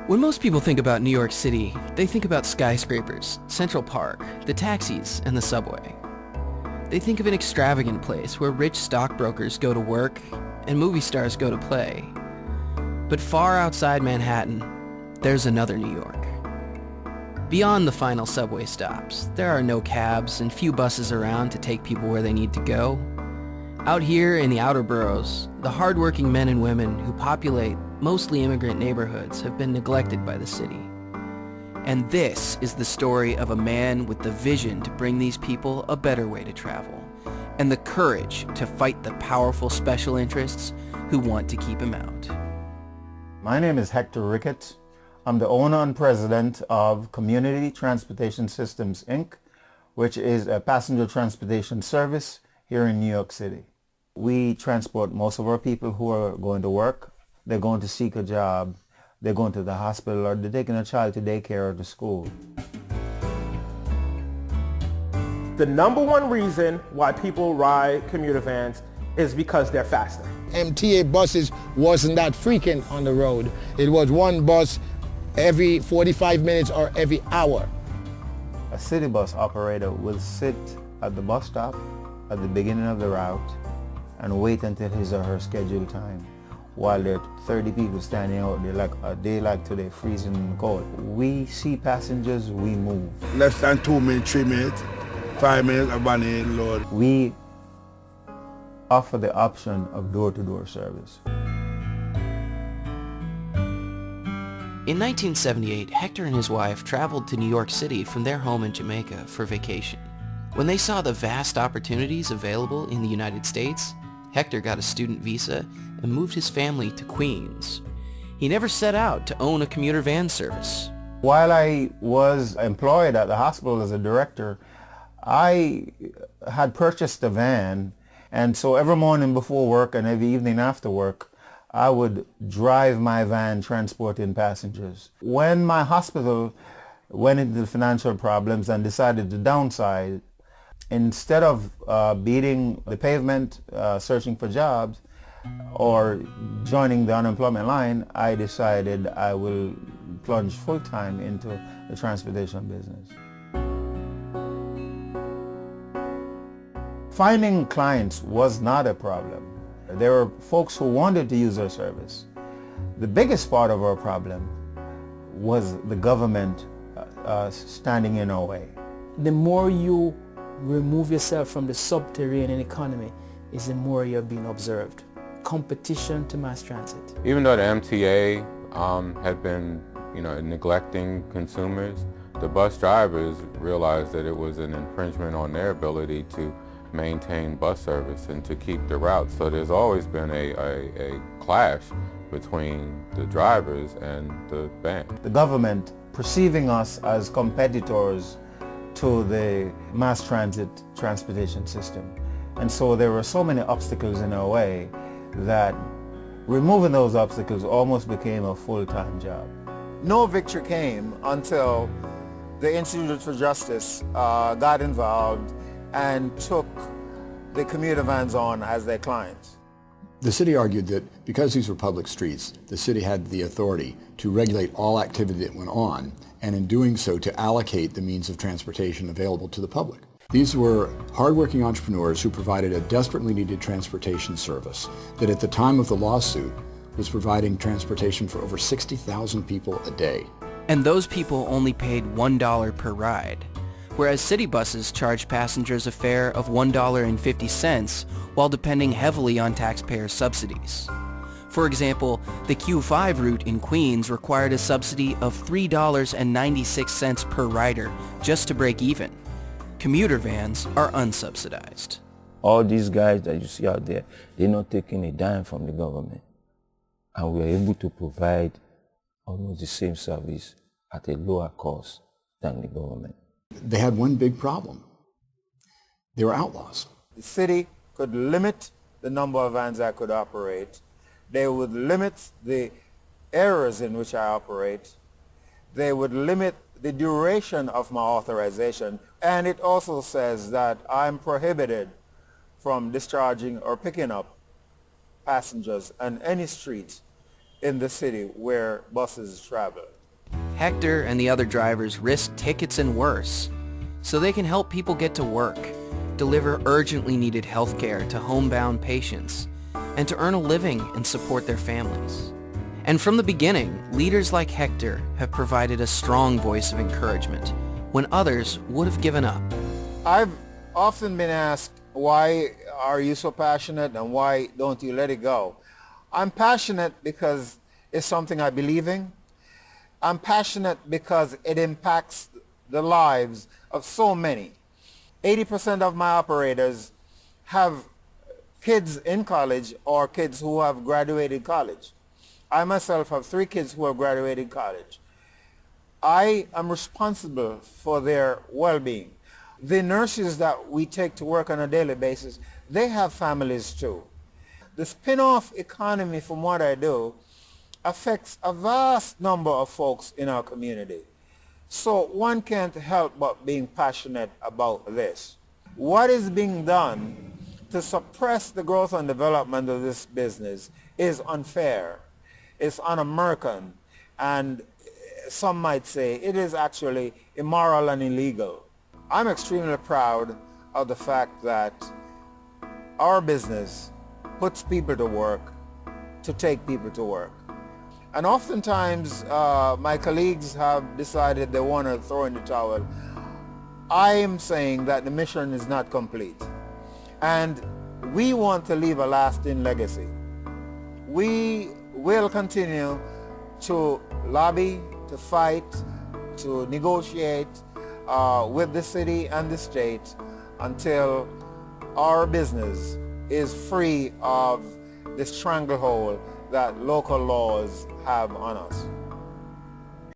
When most people think about New York City, they think about skyscrapers, Central Park, the taxis, and the subway. They think of an extravagant place where rich stockbrokers go to work and movie stars go to play. But far outside Manhattan, there's another New York. Beyond the final subway stops, there are no cabs and few buses around to take people where they need to go. Out here in the outer boroughs, the hardworking men and women who populate mostly immigrant neighborhoods have been neglected by the city. And this is the story of a man with the vision to bring these people a better way to travel, and the courage to fight the powerful special interests who want to keep him out. My name is Hector Ricketts. I'm the owner and president of Community Transportation Systems, Inc., which is a passenger transportation service here in New York City. We transport most of our people who are going to work. They're going to seek a job, they're going to the hospital, or they're taking a child to daycare or to school. The number one reason why people ride commuter vans is because they're faster. MTA buses wasn't that frequent on the road. It was one bus every 45 minutes or every hour. A city bus operator will sit at the bus stop at the beginning of the route and wait until his or her scheduled time, while there are 30 people standing out there like a day like today, freezing in the cold. We see passengers, we move. Less than 2 minutes, 3 minutes, 5 minutes, abandoned load. We offer the option of door-to-door service. In 1978, Hector and his wife traveled to New York City from their home in Jamaica for vacation. When they saw the vast opportunities available in the United States, Hector got a student visa and moved his family to Queens. He never set out to own a commuter van service. While I was employed at the hospital as a director, I had purchased a van, and so every morning before work and every evening after work, I would drive my van transporting passengers. When my hospital went into financial problems and decided to downsize, instead of beating the pavement, searching for jobs, or joining the unemployment line, I decided I will plunge full-time into the transportation business. Finding clients was not a problem. There were folks who wanted to use our service. The biggest part of our problem was the government standing in our way. The more you remove yourself from the subterranean economy, is the more you're being observed. Competition to mass transit. Even though the MTA had been, neglecting consumers, the bus drivers realized that it was an infringement on their ability to maintain bus service and to keep the routes. So there's always been a clash between the drivers and the band. The government perceiving us as competitors to the mass transit transportation system. And so there were so many obstacles in our way that removing those obstacles almost became a full-time job. No victory came until the Institute for Justice got involved and took the commuter vans on as their clients. The city argued that because these were public streets, the city had the authority to regulate all activity that went on, and in doing so to allocate the means of transportation available to the public. These were hardworking entrepreneurs who provided a desperately needed transportation service that at the time of the lawsuit was providing transportation for over 60,000 people a day. And those people only paid $1 per ride, whereas city buses charged passengers a fare of $1.50 while depending heavily on taxpayer subsidies. For example, the Q5 route in Queens required a subsidy of $3.96 per rider just to break even. Commuter vans are unsubsidized. All these guys that you see out there, they're not taking a dime from the government. And we are able to provide almost the same service at a lower cost than the government. They had one big problem. They were outlaws. The city could limit the number of vans I could operate. They would limit the areas in which I operate. They would limit the duration of my authorization. And it also says that I'm prohibited from discharging or picking up passengers on any street in the city where buses travel. Hector and the other drivers risk tickets and worse so they can help people get to work, deliver urgently needed health care to homebound patients, and to earn a living and support their families. And from the beginning, leaders like Hector have provided a strong voice of encouragement when others would have given up. I've often been asked, why are you so passionate and why don't you let it go? I'm passionate because it's something I believe in. I'm passionate because it impacts the lives of so many. 80% of my operators have kids in college or kids who have graduated college. I myself have 3 kids who have graduated college. I am responsible for their well-being. The nurses that we take to work on a daily basis, they have families too. The spin-off economy from what I do affects a vast number of folks in our community. So one can't help but being passionate about this. What is being done to suppress the growth and development of this business is unfair. It's un-American, and some might say it is actually immoral and illegal. I'm extremely proud of the fact that our business puts people to work to take people to work. And oftentimes my colleagues have decided they want to throw in the towel. I am saying that the mission is not complete. And we want to leave a lasting legacy. We will continue to lobby, to fight, to negotiate with the city and the state until our business is free of the stranglehold that local laws have on us.